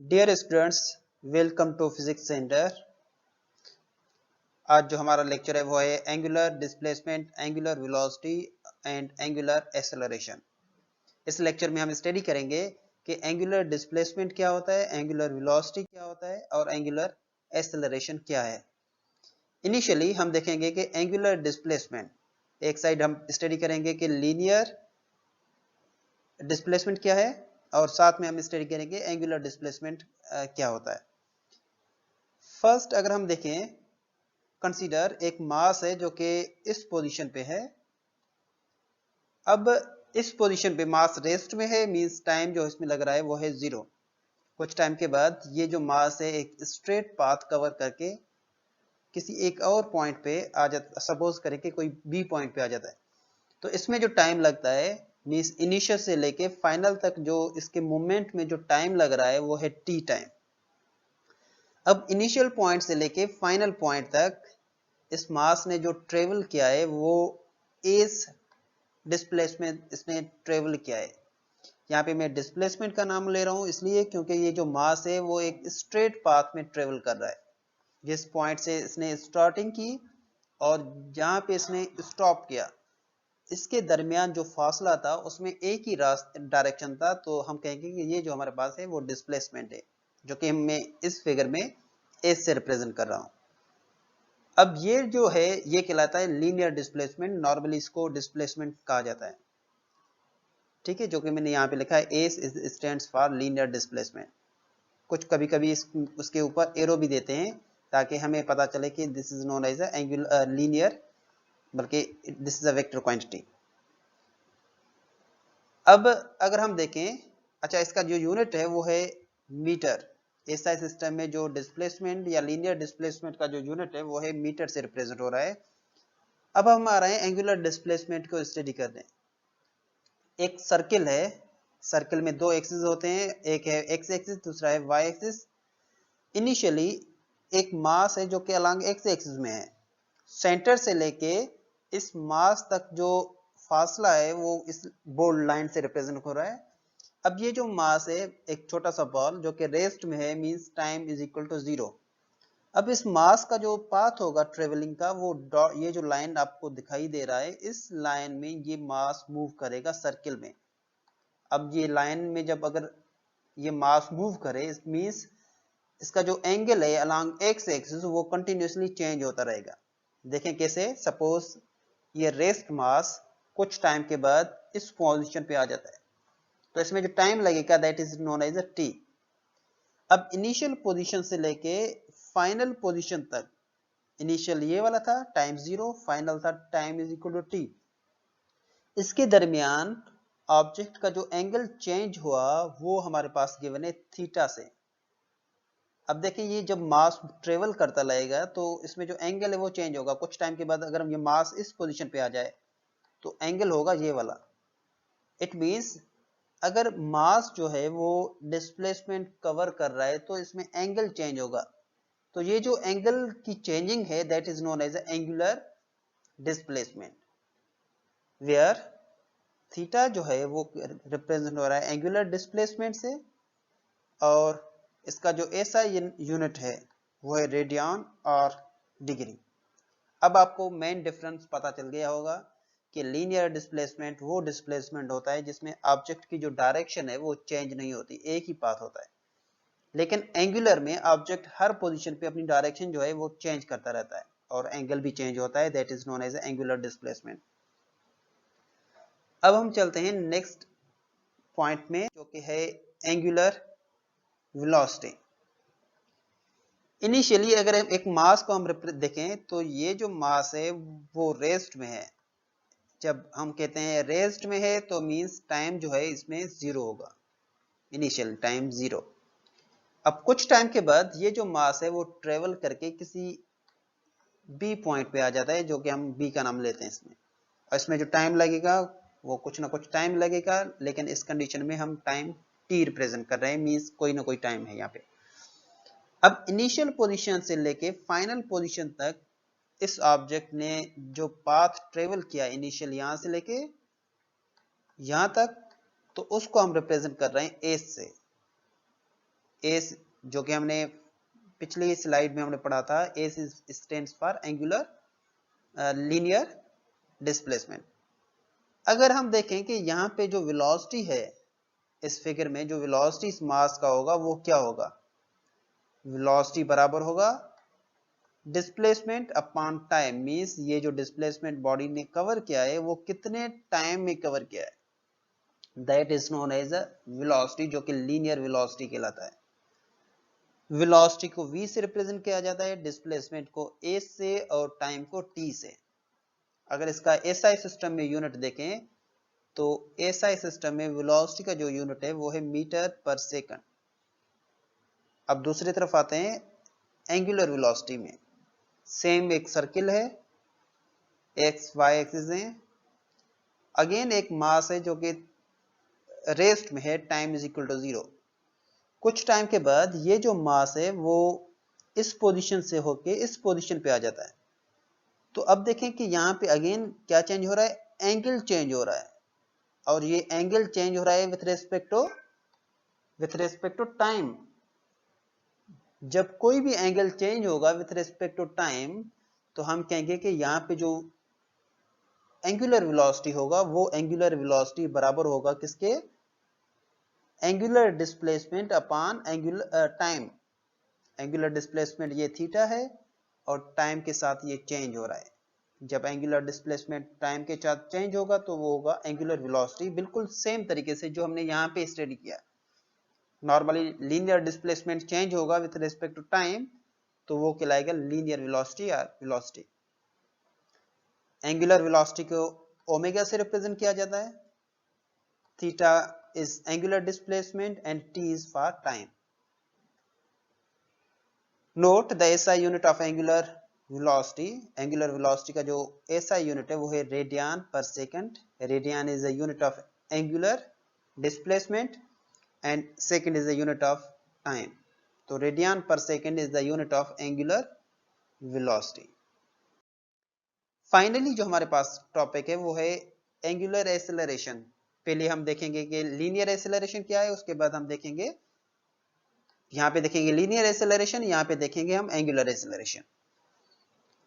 Dear students, welcome to physics centre. आज जो हमारा लेक्चर है वो है angular displacement, angular velocity and angular acceleration. इस लेक्चर में हम स्टडी करेंगे कि एंगुलर डिस्प्लेसमेंट क्या होता है, एंगुलर वेलोसिटी क्या होता है और एंगुलर एक्सेलरेशन क्या है। इनिशियली हम देखेंगे कि एंगुलर डिस्प्लेसमेंट, एक साइड हम स्टडी करेंगे कि लीनियर डिस्प्लेसमेंट क्या है और साथ में हम स्टडी करेंगे एंगुलर डिस्प्लेसमेंट क्या होता है। फर्स्ट अगर हम देखें, कंसीडर एक मास है जो कि इस पोजीशन पे है। अब इस पोजीशन पे मास रेस्ट में है, मींस टाइम जो इसमें लग रहा है वो है 0। कुछ टाइम के बाद ये जो मास है एक स्ट्रेट पाथ कवर करके किसी एक और पॉइंट पे आ जाता, सपोज करें कि कोई बी पॉइंट पे आ जाता है। तो इसमें जो टाइम लगता है मींस इनिशियल से लेके फाइनल तक जो इसके मूवमेंट में जो टाइम लग रहा है वो है टी टाइम। अब इनिशियल पॉइंट से लेके फाइनल पॉइंट तक इस मास ने जो ट्रेवल किया है वो एस डिस्प्लेसमेंट इसने ट्रेवल किया है। यहाँ पे मैं डिस्प्लेसमेंट का नाम ले रहा हूँ इसलिए क्योंकि ये जो मास है वो एक स्ट्रेट पाथ में ट्रेवल कर रहा है। जिस पॉइंट से इसने स्टार्टिंग की और जहाँ पे इसने स्टॉप किया, इसके दरमियान जो फासला था उसमें एक ही रास्ते डायरेक्शन था, तो हम कहेंगे कि ये जो हमारे पास है वो डिस्प्लेसमेंट है, जो कि मैं इस फिगर में एस से रिप्रेजेंट कर रहा हूँ। अब ये जो है ये कहलाता है लीनियर डिस्प्लेसमेंट, नॉर्मली इसको डिस्प्लेसमेंट कहा जाता है। ठीक है, जो कि मैंने यहाँ पे लिखा है S stands for linear displacement. कुछ कभी कभी उसके ऊपर एरो भी देते हैं ताकि हमें पता चले कि this is known as angular linear, बल्कि this is a vector quantity. अब अगर हम देखें, अच्छा इसका जो यूनिट है वो है मीटर। एसआई सिस्टम में जो डिस्प्लेसमेंट या लीनियर डिस्प्लेसमेंट का जो यूनिट है वो है मीटर से रिप्रेजेंट हो रहा है। अब हम आ रहे हैं एंगुलर डिस्प्लेसमेंट को स्टडी करने। एक सर्किल है, सर्किल में दो एक्सिस होते हैं, एक है एक्स एक्सिस, दूसरा है वाई एक्सिस। इनिशियली एक मास है जो कि अलॉन्ग एक्स एक्सिस में है। सेंटर से लेके इस मास तक जो फासला है वो इस बोल्ड लाइन से रिप्रेजेंट हो रहा है। अब ये जो मास है एक छोटा सा बॉल जो कि रेस्ट में है, means time is equal to 0। अब इस मास का जो पाथ होगा ट्रेवलिंग का, वो ये जो लाइन आपको दिखाई दे रहा है, इस लाइन में ये मास मूव करेगा सर्किल में। अब ये लाइन में जब अगर ये मास मूव करे, इट मींस इसका जो एंगल है अलॉन्ग एक्स एक्सिस वो कंटिन्यूसली चेंज होता रहेगा। देखें कैसे, सपोज ये रेस्ट मास कुछ टाइम के बाद इस पोजीशन पे आ जाता है, तो इसमें जो टाइम लगेगा that is known as a t. अब इनिशियल पोजीशन से लेके फाइनल पोजीशन तक, इनिशियल ये वाला था टाइम 0, फाइनल था time is equal to t. इसके दरमियान ऑब्जेक्ट का जो एंगल चेंज हुआ वो हमारे पास गिवन है थीटा से। अब देखिए ये जब मास ट्रेवल करता रहेगा तो इसमें जो एंगल है वो चेंज होगा। कुछ टाइम के बाद अगर ये मास इस पोजीशन पे आ जाए तो एंगल होगा ये वाला। इट मींस अगर मास जो है वो डिस्प्लेसमेंट कवर कर रहा है तो इसमें एंगल चेंज होगा। तो ये जो एंगल की चेंजिंग है that is known as angular displacement, where theta जो है वो रिप्रेजेंट हो रहा है एंगुलर डिस्प्लेसमेंट से, और इसका जो एसआई यूनिट है वो है रेडियन और डिग्री। अब आपको मेन डिफरेंस पता चल गया होगा कि लीनियर डिस्प्लेसमेंट वो डिस्प्लेसमेंट होता है जिसमें ऑब्जेक्ट की जो डायरेक्शन है वो चेंज नहीं होती, एक ही पाथ होता है। लेकिन एंगुलर में ऑब्जेक्ट हर पोजीशन पे अपनी डायरेक्शन जो है वो चेंज करता रहता है और एंगल भी चेंज होता है, that is known as angular displacement. अब हम चलते हैं नेक्स्ट पॉइंट में जो कि है एंगुलर वेलोसिटी। इनिशियली अगर एक मास को हम देखें तो ये जो मास है वो रेस्ट में है। जब हम कहते हैं रेस्ट में है तो मींस टाइम जो है इसमें 0 होगा, इनिशियल टाइम 0। अब कुछ टाइम के बाद ये जो मास है वो ट्रेवल करके किसी बी पॉइंट पे आ जाता है, जो कि हम बी का नाम लेते हैं इसमें। और इसमें जो टाइम लगेगा वो कुछ ना कुछ टाइम लगेगा, लेकिन इस कंडीशन में हम टाइम टी रिप्रेजेंट कर रहे हैं, मींस कोई ना कोई टाइम है यहाँ पे। अब इनिशियल पोजीशन से लेके फाइनल पोजीशन तक इस ऑब्जेक्ट ने जो पाथ ट्रेवल किया इनिशियल यहां से लेके यहां तक, तो उसको हम रिप्रेजेंट कर रहे हैं एस से। ए जो कि हमने पिछली स्लाइड में हमने पढ़ा था, ए stands for angular linear displacement. अगर हम देखें कि यहाँ पे जो वेलोसिटी है इस फिगर में, जो वेलोसिटी इस मास का होगा वो क्या होगा, वेलोसिटी बराबर होगा डिस्प्लेसमेंट अपॉन टाइम। मींस ये जो डिस्प्लेसमेंट बॉडी ने कवर किया है वो कितने टाइम में कवर किया है, that is known as a velocity, जो कि लीनियर वेलोसिटी कहलाता है। वेलोसिटी को v से रिप्रेजेंट किया जाता है, डिस्प्लेसमेंट को a से और टाइम को t से। अगर इसका SI सिस्टम में यूनिट देखें तो SI सिस्टम में वेलोसिटी का जो यूनिट है वो है मीटर पर सेकंड। अब दूसरी तरफ आते हैं एंगुलर वेलोसिटी में। सेम एक सर्किल है, एक्स वाई एक्सिस है, अगेन एक मास है जो कि रेस्ट में है, टाइम इज इक्वल टू 0। कुछ टाइम के बाद ये जो मास है वो इस पोजीशन से होके इस पोजीशन पे आ जाता है। तो अब देखें कि यहाँ पे अगेन क्या चेंज हो रहा है, एंगल चेंज हो रहा है, और ये एंगल चेंज हो रहा है विथ रिस्पेक्ट टू टाइम। जब कोई भी एंगल चेंज होगा विथ रिस्पेक्ट टू टाइम तो हम कहेंगे कि यहाँ पे जो एंगुलर वेलोसिटी होगा वो एंगुलर वेलोसिटी बराबर होगा किसके, angular displacement upon angular time. Angular displacement ये थीटा है और टाइम के साथ ये चेंज हो रहा है। जब एंगुलर डिस्प्लेसमेंट टाइम के साथ चेंज होगा तो वो होगा एंगुलर वेलोसिटी, बिल्कुल सेम तरीके से जो हमने यहाँ पे स्टडी किया। नॉर्मली लीनियर डिस्प्लेसमेंट चेंज होगा विथ रिस्पेक्ट टू टाइम तो वो कहलाएगा लीनियर वेलोसिटी या वेलोसिटी। एंगुलर वेलोसिटी को ओमेगा से रिप्रेजेंट किया जाता है, theta is angular displacement and t is for time. Note the SI unit of angular velocity. Angular velocity का जो SI unit है वो है रेडियन पर second. Radian is a unit of angular displacement and second is a unit of time. तो radian पर second is the unit of angular velocity. Finally जो हमारे पास टॉपिक है वो है एंगुलर एक्सेलरेशन। पहले हम देखेंगे कि लीनियर एक्सेलरेशन क्या है, उसके बाद हम देखेंगे, यहाँ पे देखेंगे लीनियर एक्सेलरेशन, यहाँ पे देखेंगे हम एंगुलर एक्सेलरेशन।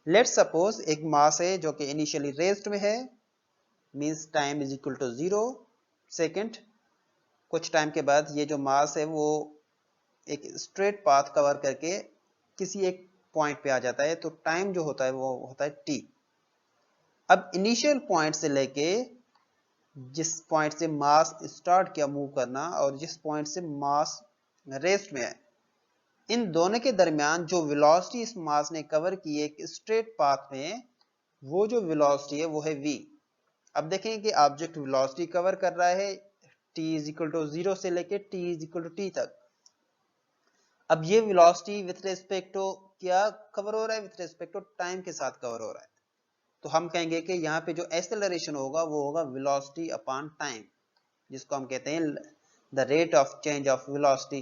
लेट्स सपोज एक मास है जो कि इनिशियली रेस्ट में है, means time is equal to 0 second. कुछ टाइम के बाद ये जो मास है वो एक स्ट्रेट पाथ कवर करके किसी एक पॉइंट पे आ जाता है, तो टाइम जो होता है वो होता है t। अब इनिशियल पॉइंट से लेके जिस पॉइंट से मास स्टार्ट किया मूव करना और जिस पॉइंट से मास रेस्ट में है, इन दोनों के दरमियान जो वेलोसिटी इस मास ने कवर की है एक स्ट्रेट पाथ में, वो जो वेलोसिटी है वो है v। अब देखें कि ऑब्जेक्ट वेलोसिटी कवर कर रहा है t इज इक्वल टू 0 से लेके t is equal to t तक। अब ये वेलोसिटी विथ रिस्पेक्ट टू क्या कवर हो रहा है, विथ रिस्पेक्ट टू टाइम के साथ कवर हो रहा है। तो हम कहेंगे कि यहाँ पे जो एक्सेलरेशन होगा वो होगा वेलोसिटी अपॉन टाइम, जिसको हम कहते हैं the rate of change of velocity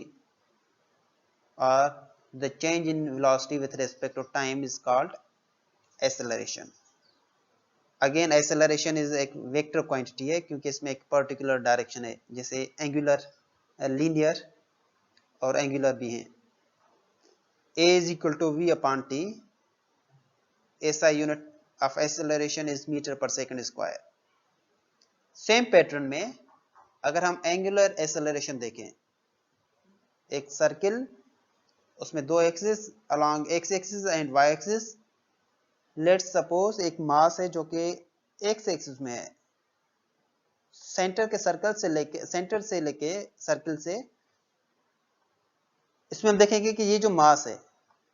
और the change in velocity with respect to time is called acceleration. Again acceleration is एक वेक्टर क्वांटिटी है क्योंकि इसमें एक पर्टिकुलर डायरेक्शन है, जैसे एंगुलर, लीनियर और एंगुलर भी हैं। a is equal to v upon t. SI unit of acceleration is meter per second square. Same pattern में अगर हम एंगुलर एक्सेलरेशन देखें, एक सर्किल, उसमें दो axis along x axis and y axis. Let's suppose एक मास है जो कि एक्स एक्सिस में है, सेंटर के सेंटर से लेके सर्किल से, इसमें हम देखेंगे कि ये जो मास है,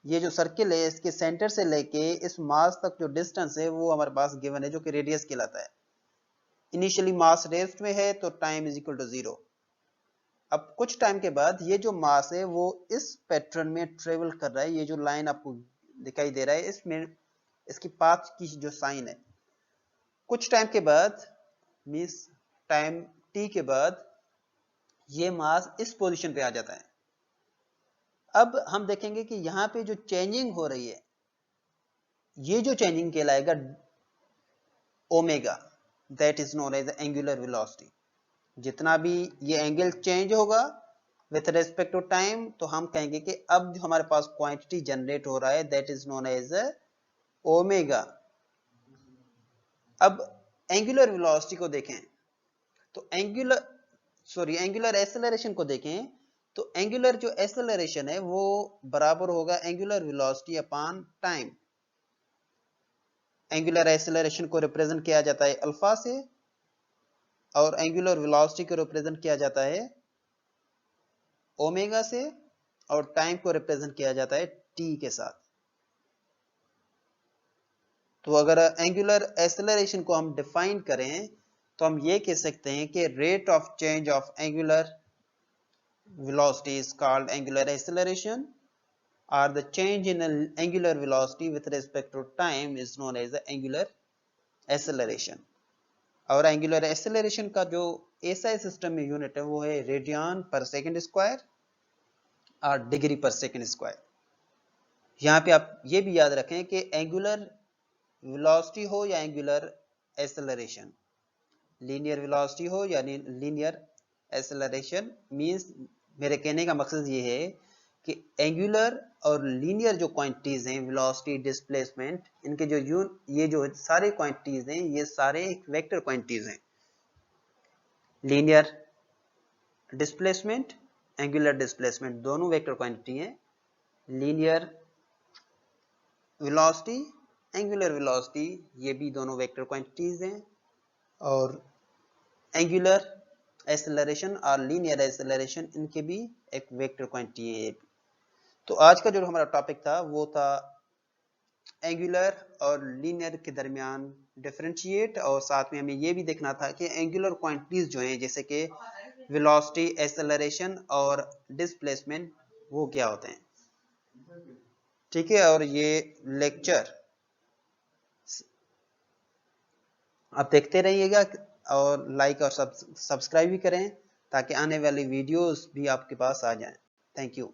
ये जो सर्किल है, इसके सेंटर से लेके इस मास तक जो डिस्टेंस है वो हमारे पास गिवन है, जो कि रेडियस कहलाता है। इनिशियली मास रेस्ट में है तो टाइम इज इक्वल टू 0। अब कुछ टाइम के बाद ये जो मास है वो इस पैटर्न में ट्रेवल कर रहा है। ये जो लाइन आपको दिखाई दे रहा है इसमें इसकी पाथ की जो साइन है, कुछ टाइम के बाद मींस टाइम t के बाद ये मास इस पोजीशन पे आ जाता है। अब हम देखेंगे कि यहाँ पे जो चेंजिंग हो रही है, ये जो चेंजिंग कहलाएगा omega, that is known as angular velocity. जितना भी ये एंगल चेंज होगा विथ रेस्पेक्ट टू टाइम, तो हम कहेंगे कि अब जो हमारे पास क्वांटिटी जनरेट हो रहा है that is known as omega. अब एंगुलर वेलोसिटी को देखें तो एंगुलर एक्सेलरेशन को देखें तो एंगुलर जो एक्सेलरेशन है वो बराबर होगा angular velocity upon time. Angular acceleration को रिप्रेजेंट किया जाता है अल्फा से और एंगुलर वेलोसिटी को रिप्रेजेंट किया जाता है ओमेगा से और टाइम को रिप्रेजेंट किया जाता है टी के साथ। तो अगर एंगुलर एक्सेलरेशन को हम डिफाइन करें तो हम ये कह सकते हैं कि rate of change of angular velocity is called angular acceleration, or the change in angular velocity with respect to time is known as the angular acceleration। और एंगुलर एक्सेलरेशन का जो एसआई सिस्टम में यूनिट है वो है radian पर second square और degree पर सेकंड स्क्वायर। यहाँ पे आप ये भी याद रखें कि एंगुलर वेलोसिटी हो या एंगुलर एक्सेलरेशन, लीनियर वेलोसिटी हो या लीनियर एक्सेलरेशन, मींस मेरे कहने का मकसद ये है कि एंगुलर और लीनियर जो क्वांटिटीज हैं, वेलोसिटी, डिस्प्लेसमेंट, इनके जो ये जो सारे क्वांटिटीज हैं ये सारे एक वेक्टर क्वांटिटीज हैं। लीनियर डिस्प्लेसमेंट, एंगुलर डिस्प्लेसमेंट दोनों वेक्टर क्वांटिटी हैं। लीनियर वेलोसिटी, एंगुलर वेलोसिटी ये भी दोनों वेक्टर क्वांटिटीज हैं। और एंगुलर एक्सेलरेशन और लीनियर एक्सेलरेशन इनके भी एक वेक्टर क्वांटिटी है। तो आज का जो हमारा टॉपिक था वो था एंगुलर और लीनियर के दरमियान डिफरेंशिएट, और साथ में हमें ये भी देखना था कि एंगुलर क्वांटिटीज जो हैं जैसे कि वेलोसिटी, एक्सेलरेशन और डिस्प्लेसमेंट वो क्या होते हैं। ठीक है, और ये लेक्चर आप देखते रहिएगा और लाइक और सब्सक्राइब भी करें ताकि आने वाली वीडियोस भी आपके पास आ जाएं। Thank you.